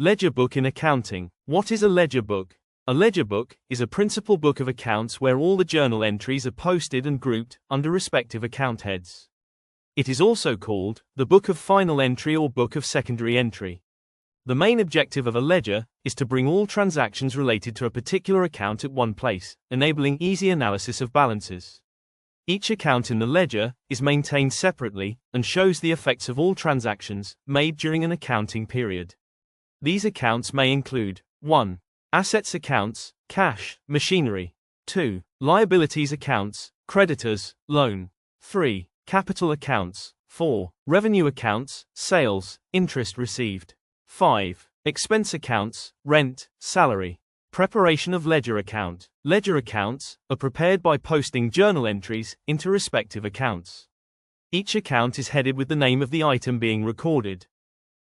Ledger book in accounting. What is a ledger book? A ledger book is a principal book of accounts where all the journal entries are posted and grouped under respective account heads. It is also called the book of final entry or book of secondary entry. The main objective of a ledger is to bring all transactions related to a particular account at one place, enabling easy analysis of balances. Each account in the ledger is maintained separately and shows the effects of all transactions made during an accounting period. These accounts may include 1. Assets accounts, cash, machinery. 2. Liabilities accounts, creditors, loan. 3. Capital accounts. 4. Revenue accounts, sales, interest received. 5. Expense accounts, rent, salary. Preparation of ledger account. Ledger accounts are prepared by posting journal entries into respective accounts. Each account is headed with the name of the item being recorded.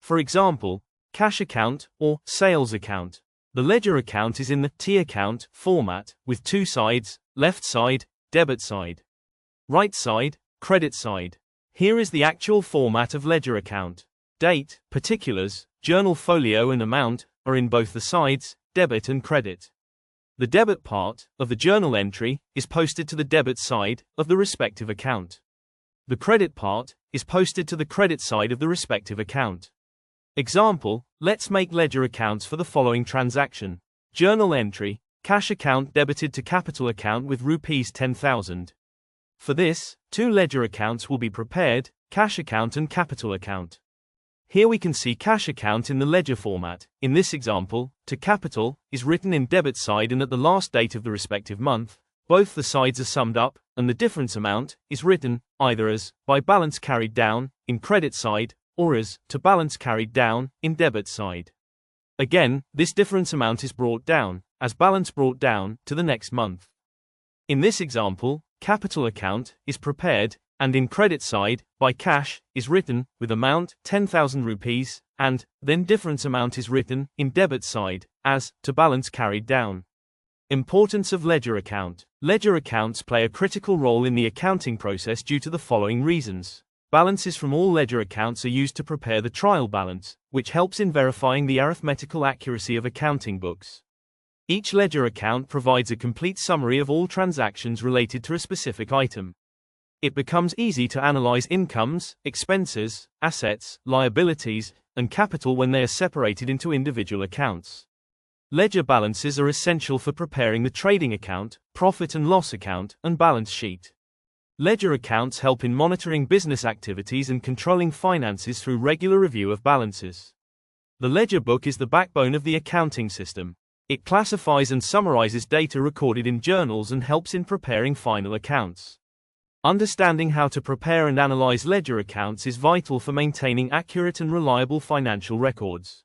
For example, cash account or sales account. The ledger account is in the T account format with two sides, left side, debit side. Right side, credit side. Here is the actual format of ledger account. Date, particulars, journal folio and amount are in both the sides, debit and credit. The debit part of the journal entry is posted to the debit side of the respective account. The credit part is posted to the credit side of the respective account. Example, let's make ledger accounts for the following transaction. Journal entry, cash account debited to capital account with Rs 10,000. For this, two ledger accounts will be prepared, cash account and capital account. Here we can see cash account in the ledger format. In this example, to capital is written in debit side and at the last date of the respective month. Both the sides are summed up, and the difference amount is written either as by balance carried down in credit side or as to balance carried down in debit side. Again, this difference amount is brought down as balance brought down to the next month. In this example, capital account is prepared and in credit side by cash is written with amount 10,000 rupees and then difference amount is written in debit side as to balance carried down. Importance of ledger account. Ledger accounts play a critical role in the accounting process due to the following reasons. Balances from all ledger accounts are used to prepare the trial balance, which helps in verifying the arithmetical accuracy of accounting books. Each ledger account provides a complete summary of all transactions related to a specific item. It becomes easy to analyze incomes, expenses, assets, liabilities, and capital when they are separated into individual accounts. Ledger balances are essential for preparing the trading account, profit and loss account, and balance sheet. Ledger accounts help in monitoring business activities and controlling finances through regular review of balances. The ledger book is the backbone of the accounting system. It classifies and summarizes data recorded in journals and helps in preparing final accounts. Understanding how to prepare and analyze ledger accounts is vital for maintaining accurate and reliable financial records.